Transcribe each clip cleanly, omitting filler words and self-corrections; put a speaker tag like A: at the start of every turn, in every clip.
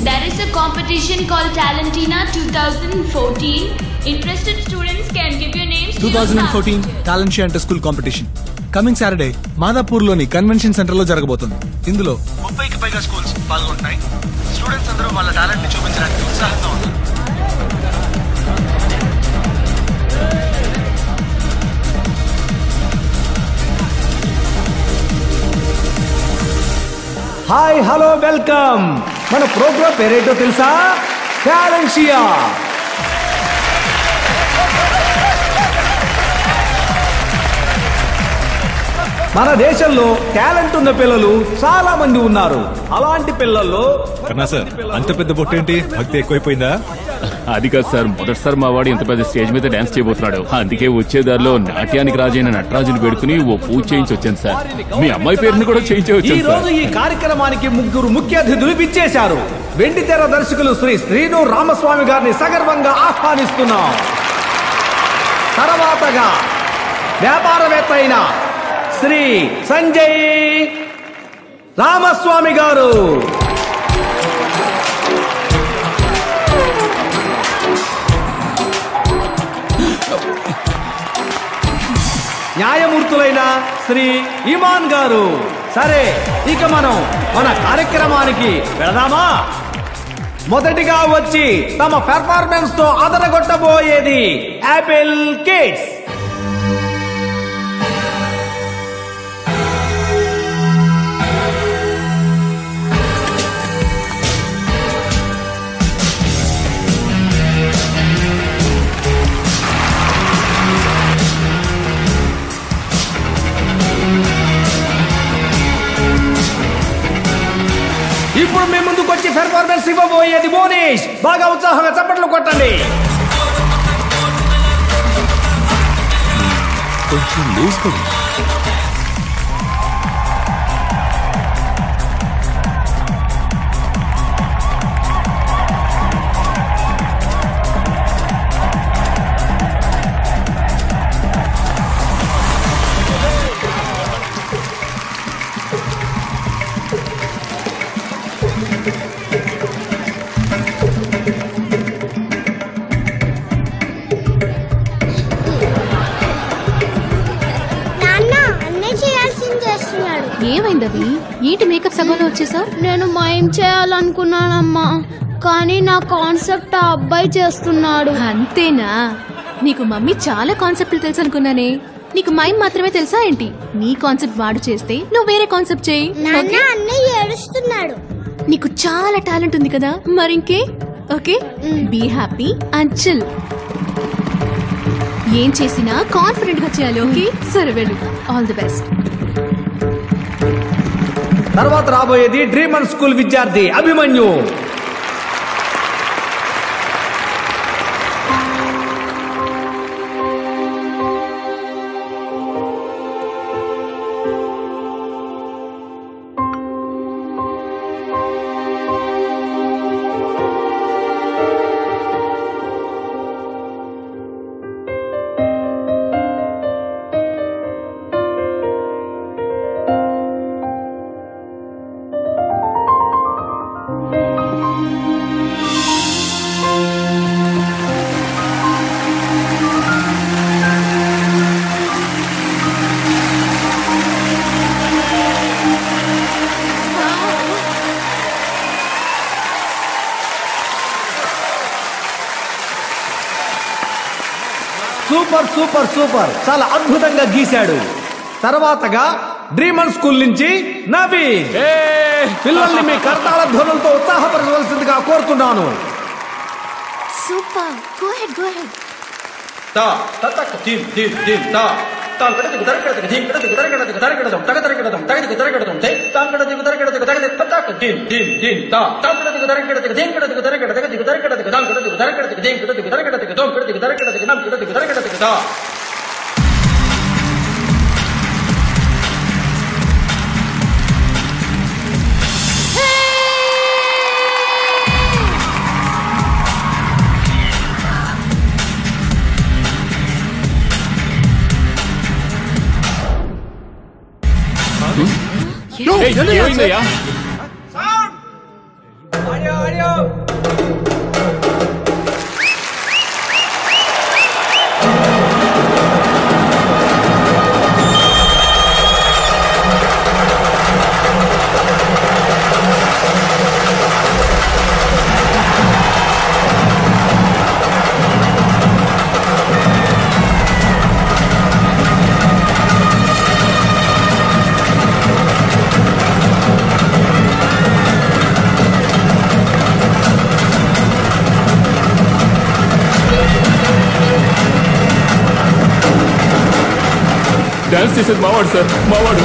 A: There is a competition called Talentina 2014. Interested students can give your names.
B: 2014 Talentia Inter-School Competition. Coming Saturday మాదాపూర్లోని convention centre లో జరగబోతుంది. ఇందులో 30కి పైగా schools పాల్గొంటాయి. Students అందరూ వాళ్ళ టాలెంట్ ని చూపించడానికి ఉత్సాహంగా ఉన్నారు.
C: Hi hello welcome. మన ప్రోగ్రామ్ పేరేంటో తెలుసా? టాలెంషియా. మన దేశంలో టాలెంట్ ఉన్న పిల్లలు చాలా మంది ఉన్నారు. అలాంటి పిల్లల్లో
D: సార్ అంత పెద్ద బొట్టేంటి, భక్తి ఎక్కువైపోయిందా?
E: అది కాదు సార్, మొదటిసారి మా వాడు ఇంత పెద్ద స్టేజ్ మీద డాన్స్ చేయబోతున్నాడు. అందుకే వచ్చేదారిలో నాట్యానికి రాజైన నటరాజుని పెడుకుని ఓ పూజ చేయించి వచ్చాను సార్. మీ అమ్మాయి పేరుని కూడా చేయించవచ్చు.
C: ఈ రోజు ఈ కార్యక్రమానికి ముగ్గురు ముఖ్య అతిథులు విచ్చేశారు. వెండితెర దర్శకులు శ్రీ శ్రీను రామస్వామి గారిని సగర్వంగా ఆహ్వానిస్తున్నాం. తర్వాతగా వ్యాపారవేత్త అయిన శ్రీ సంజయ్ రామస్వామి గారు, న్యాయమూర్తులైన శ్రీ ఇమాన్ గారు. సరే, ఇక మనం మన కార్యక్రమానికి వెళదామా? మొదటిగా వచ్చి తమ పెర్ఫార్మెన్స్ తో అదరగొట్టబోయేది యాపిల్ కిడ్స్. ఇప్పుడు మీ ముందుకు వచ్చి పెర్ఫార్మెన్స్ ఇవ్వబోయేది మోనీష్. బాగా ఉత్సాహంగా చప్పట్లు కొట్టండి.
D: కొంచెం లూజ్ కొడు.
F: ఏమైందవి? ఏంటి మేకప్ సగంలో వచ్చేసావు?
G: నేను మైమ్ చేయాలనుకున్నానమ్మా, కానీ నా కాన్సెప్ట్ ఆ అబ్బాయి చేస్తున్నాడు.
F: అంతేనా? నీకు మమ్మీ చాలా కాన్సెప్ట్లు తెలుసు అనుకున్నానే. నీకు మైమ్ మాత్రమే తెలుసా ఏంటి? నీ కాన్సెప్ట్ వాడు చేస్తే నువ్వు వేరే కాన్సెప్ట్ చేయి.
G: అన్నయ్య ఏడుస్తున్నాడు.
F: నీకు చాలా టాలెంట్ ఉంది కదా, మరింకే. Okay, be happy and chill. ఏం చేసినా కాన్ఫిడెంట్ గా చేయాలి. ఓకే, సరే వెళ్ళు. All the best.
C: తర్వాత రాబోయేది డ్రీమర్ స్కూల్ విద్యార్థి అభిమన్యు. సూపర్ సూపర్ సూపర్, చాలా అద్భుతంగా గీశాడు. తర్వాతగా డ్రీమర్ స్కూల్ నుంచి నవీన్. పిల్లల్ని మీ కర్తాళ ధ్వనులతో ఉత్సాహపరచవలసిందిగా కోరుతున్నాను.
F: Super, go head go head.
E: ఏమైందయ్యా? డాన్స్ చేసేది మావాడు సార్, మావాడు.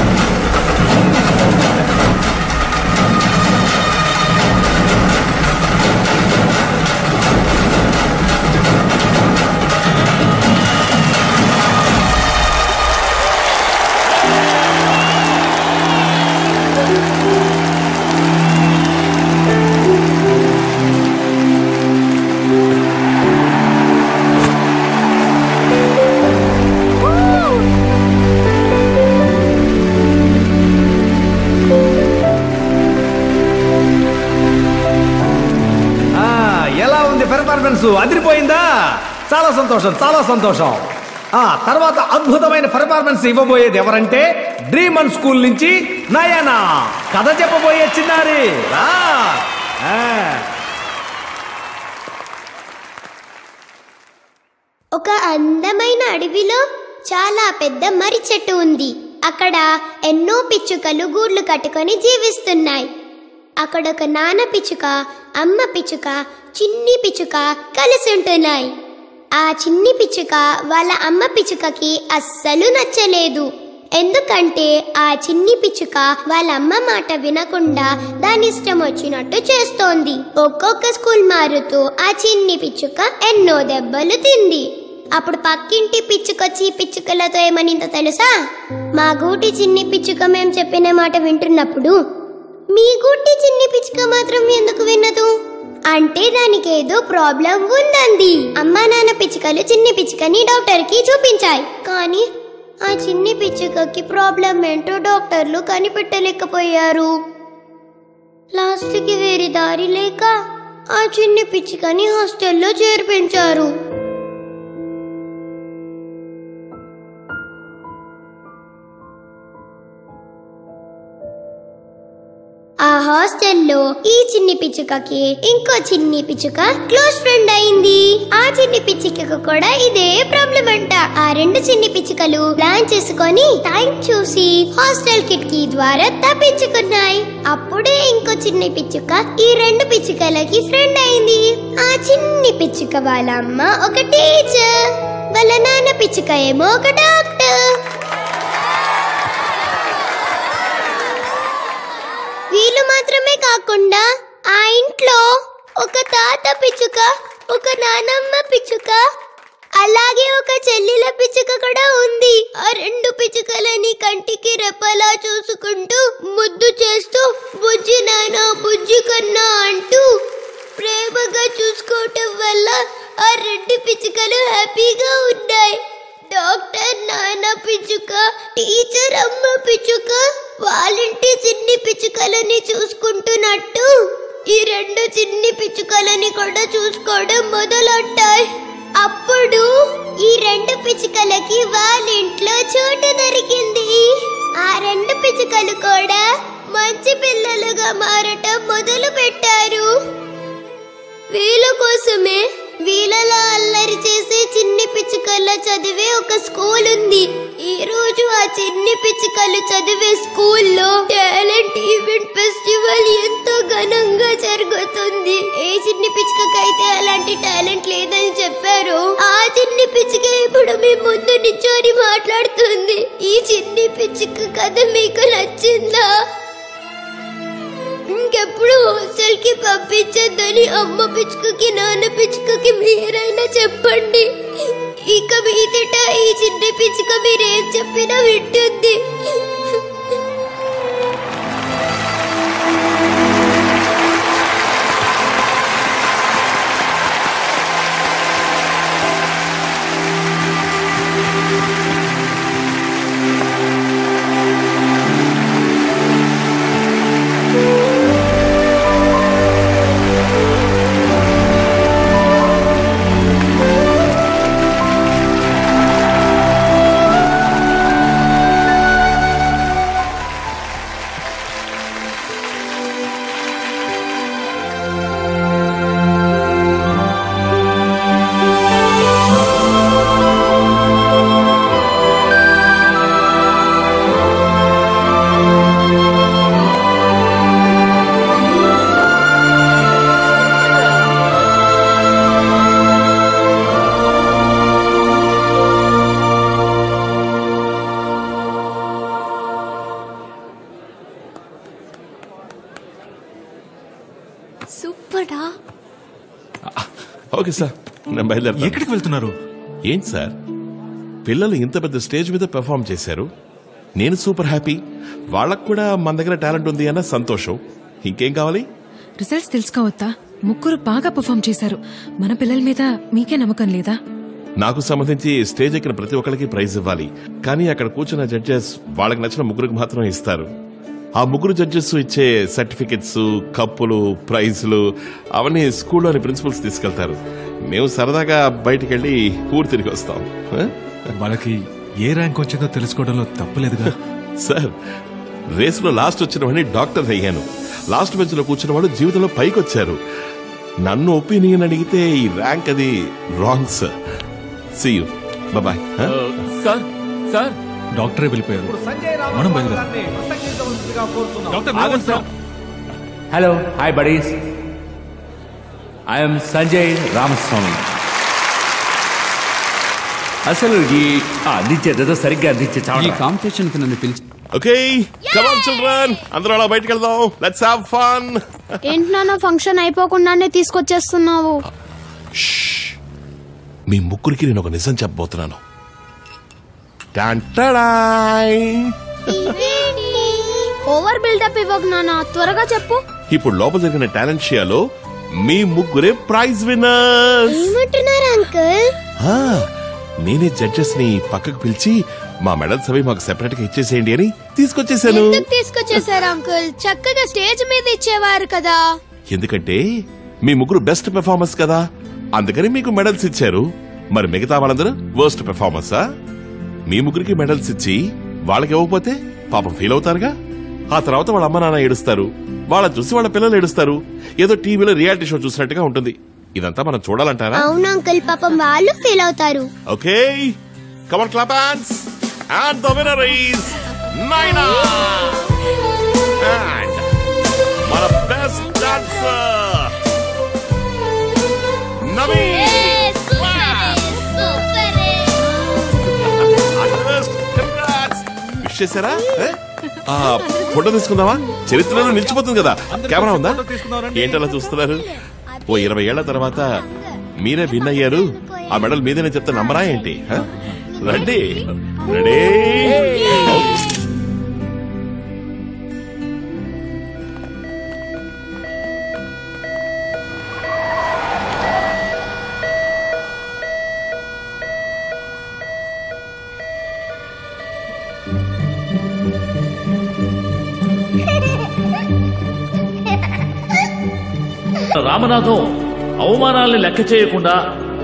C: పెర్ఫార్మెన్స్ అదిరిపోయిందా? చాలా సంతోషం, చాలా సంతోషం. తర్వాత అద్భుతమైన పెర్ఫార్మెన్స్ ఇవ్వబోయేది ఎవరంటే డ్రీమన్ స్కూల్ నుంచి నయన కథ చెప్పబోయే చిన్నారి.
H: ఒక అందమైన అడవిలో చాలా పెద్ద మర్రి చెట్టు ఉంది. అక్కడ ఎన్నో పిచ్చుకలు గూడ్లు కట్టుకొని జీవిస్తున్నాయి. అక్కడ ఒక నాన్న పిచ్చుక, అమ్మ పిచ్చుక, చిన్ని పిచ్చుక కలిసి ఉంటున్నాయి. ఆ చిన్ని పిచ్చుక వాళ్ళ అమ్మ పిచ్చుకకి అస్సలు నచ్చలేదు. ఎందుకంటే ఆ చిన్ని పిచ్చుక వాళ్ళ అమ్మ మాట వినకుండా దాని ఇష్టం వచ్చినట్టు చేస్తోంది. ఒక్కొక్క స్కూల్ మారుతూ ఆ చిన్ని పిచ్చుక ఎన్నో దెబ్బలు తింది. అప్పుడు పక్కింటి పిచ్చుకొచ్చి పిచ్చుకలతో ఏమనిందో తెలుసా? మా గూటి చిన్ని పిచ్చుక మేం చెప్పిన మాట వింటున్నప్పుడు మీ గూటి చిన్ని పిచ్చుక మాత్రం ఎందుకు వినదు అంటే దానికి ఏదో ప్రాబ్లం ఉందంది. అమ్మా నాన్న పిచ్చుకలు చిన్ని పిచ్చుకని డాక్టర్ కి చూపించాయి. కానీ ఆ చిన్ని పిచ్చుకకి ప్రాబ్లం ఏంటో డాక్టర్లు కనిపెట్టలేకపోయారు. లాస్ట్ కి వేరే దారి లేక ఆ చిన్ని పిచ్చుకని హాస్టల్లో చేర్పించారు. ఆ హాస్టల్లో ఈ చిన్ని పిచ్చుకకి ఇంకో చిన్ని పిచ్చుక క్లోజ్ ఫ్రెండ్ అయింది. ఆ చిన్ని పిచ్చుకకు కూడా ఇదే ప్రాబ్లం అంట. ఆ రెండు చిన్ని పిచ్చుకలు ప్లాన్ చేసుకొని టైం చూసి హాస్టల్ కిటికీ ద్వారా తప్పించుకున్నాయి. అప్పుడే ఇంకో చిన్ని పిచ్చుక ఈ రెండు పిచ్చుకలకి ఫ్రెండ్ అయింది. ఆ చిన్ని పిచ్చుక వాళ్ళ అమ్మ ఒక టీచర్, వాళ్ళ నాన్న పిచ్చుక ఏమో ఒక డాక్టర్. వీళ్ళు మాత్రమే కాకుండా ఆ ఇంట్లో ఒక తాత పిచ్చుక, ఒక నానమ్మ పిచ్చుక, అలాగే ఒక చెల్లెల పిచ్చుక కూడా ఉంది. ఆ రెండు పిచ్చుకలని కంటికి రెప్పలా చూసుకుంటూ ముద్దు చేస్తూ బుజ్జి నాన్న బుజ్జి కన్నా అంటూ ప్రేమగా చూసుకోవటం వల్ల ఆ రెండు పిచ్చుకలు హ్యాపీగా ఉన్నాయి. డాక్టర్ నాన్న పిచ్చుక, టీచర్ అమ్మ పిచ్చుక వాళ్ళింటి చిన్ని పిచ్చుకలని చూసుకుంటున్నట్టు ఈ రెండు చిన్ని పిచ్చుకలని కూడా చూసుకోవడం మొదలెట్టాయి. అప్పుడు ఈ రెండు పిచ్చుకలకి వాళ్ళింట్లో చోటు దొరికింది. ఆ రెండు పిచ్చుకలు కూడా మంచి పిల్లలుగా మారటం మొదలు పెట్టారు. వీళ్ళ కోసమే వీళ్ళలా అల్లరి చేసే చిన్ని పిచ్చుకల చదివే ఒక స్కూల్ ఉంది. ఈ రోజు ఆ చిన్ని పిచ్చుకలు చదివే స్కూల్లో టాలెంట్ ఈవెంట్ ఫెస్టివల్ ఎంతో ఘనంగా జరుగుతుంది. ఏ చిన్ని పిచ్చుకైతే అలాంటి టాలెంట్ లేదని చెప్పారో ఆ చిన్ని పిచ్చుక ఇప్పుడు మీ ముందు నిల్చొని మాట్లాడుతుంది. ఈ చిన్ని పిచ్చుక కథ మీకు నచ్చిందా? ఇంకెప్పుడు హాస్టల్ కి పంపించద్దని అమ్మ పిచ్చుకకి నాన్న పిచ్చుకకి మీరైనా చెప్పండి. ఇక మీదట ఈ చిన్న పిచ్చుక మీరేం చెప్పినా వింటుంది.
F: సూపర్ డా.
I: ఓకే సార్, నేను బయలుదేరుతాను.
D: ఎక్కడికి వెళ్తున్నారు?
I: ఏంటి సార్, పిల్లలు ఇంత పెద్ద స్టేజ్ మీద పెర్ఫార్మ్ చేశారు, నేను సూపర్ హ్యాపీ. వాళ్ళకు కూడా మన దగ్గర టాలెంట్ ఉంది అన్న సంతోషం. ఇంకేం కావాలి?
J: రిజల్ట్స్ తెలుసుకోవద్దా? ముగ్గురు బాగా పర్ఫార్మ్ చేశారు. మన పిల్లల మీద మీకే నమ్మకం లేదా?
I: నాకు సంబంధించి స్టేజ్ ఎక్కిన ప్రతి ఒక్కరికి ప్రైజ్ ఇవ్వాలి, కానీ అక్కడ కూర్చున్న జడ్జెస్ వాళ్ళకి నచ్చిన ముగ్గురికి మాత్రం ఇస్తారు. ఆ ముగ్గురు జడ్జెస్ ఇచ్చే సర్టిఫికెట్స్, కప్పులు, ప్రైజ్లు అవన్నీ స్కూల్లోని ప్రిన్సిపల్స్ తీసుకెళ్తారు. మేము సరదాగా బయటికి వెళ్ళి ఊరు తిరిగి వస్తాం.
D: వాళ్ళకి ఏ ర్యాంక్ వచ్చిందో తెలుసుకోవడంలో తప్పులేదుగా.
I: సార్, రేసులో లాస్ట్ వచ్చిన వాడిని డాక్టర్ అయ్యాను. లాస్ట్ బెంచ్ లో కూర్చున్న వాడు జీవితంలో పైకి వచ్చారు. నన్ను ఒపీనియన్ అడిగితే ఈ ర్యాంక్ అది wrong sir. See you, bye.
E: Sir sir
D: డాక్టరే వెళ్ళిపోయారు. మనం బయలుదేరాం.
C: Hello, hi buddies, I'm Sanjay Ramaswamy. అసలు ఈ అందించేదో సరిగ్గా అందించే ఈ కాంపిటీషన్ కి నన్ను పిలిచి.
I: ఓకే, కమ్ ఆన్ చిల్డ్రన్, అందరూ అలా బయటికి వెళ్దాం. Let's have fun.
G: ఏంటి నాన్న ఫంక్షన్ అయిపోకుండానే తీసుకొచ్చేస్తున్నావు?
I: మీ ముగ్గురికి నేను ఒక నిజం చెప్పబోతున్నాను.
G: ఓవర్ బిల్డప్ ఇవ్వకు నాన్న, త్వరగా చెప్పు.
I: ఇప్పుడు లోపల జరిగిన టాలెంట్ షోలో మీ ముగ్గురే ప్రైజ్ విన్నర్స్.
H: ఏమంటున్నారు అంకుల్?
I: నేనే జడ్జెస్ ని పక్కకు పిలిచి మా మెడల్స్ అవి మాకు సెపరేట్ గా ఇచ్చేసేయండి అని తీసుకొచ్చేసాను.
H: ఎందుకు తీసుకొచ్చేసారు అంకుల్? చక్కగా స్టేజ్ మీద ఇచ్చేవారు కదా.
I: ఎందుకంటే మీ ముగ్గురు బెస్ట్ పెర్ఫార్మర్స్ కదా, అందుకని మీకు మెడల్స్ ఇచ్చారు. మరి మిగతా వాళ్ళందరూ వర్స్ట్ పెర్ఫార్మర్సా? మీ ముగ్గురికి మెడల్స్ ఇచ్చి వాళ్ళకి ఇవ్వకపోతే పాపం ఫీల్ అవుతారుగా. ఆ తర్వాత వాళ్ళ అమ్మ నాన్న ఏడుస్తారు, వాళ్ళని చూసి వాళ్ళ పిల్లలు ఏడుస్తారు. ఏదో టీవీలో రియాలిటీ షో చూసినట్టుగా ఉంటుంది. ఇదంతా మనం చూడాలంటారా?
H: అవును అంకుల్, పాపం వాళ్ళు ఫీల్ అవుతారు.
I: Okay, come on clap hands. And the winner is నైనా. అండ్ మన బెస్ట్ డాన్సర్ నవీన్. విష్ చేశారా? ఫోటో తీసుకుందామా? చరిత్రలో నిలిచిపోతుంది కదా. కెమెరా ఉందా? ఏంటలా చూస్తున్నారు? ఓ 20 ఏళ్ల తర్వాత మీరే విన్ అయ్యారు. ఆ మెడల్ మీదేనే చెప్తే నమ్మరా ఏంటి? రండి, రెడీ.
K: రామనాథం అవమానాల్ని లెక్క చేయకుండా,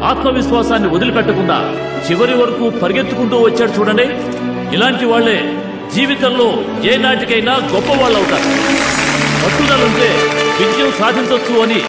K: ఆత్మవిశ్వాసాన్ని వదిలిపెట్టకుండా చివరి వరకు పరిగెత్తుకుంటూ వచ్చాడు చూడండి. ఇలాంటి వాళ్లే జీవితంలో ఏ నాటికైనా గొప్ప వాళ్ళు అవుతారు. పట్టుదలుంటే విజయం సాధించొచ్చు అని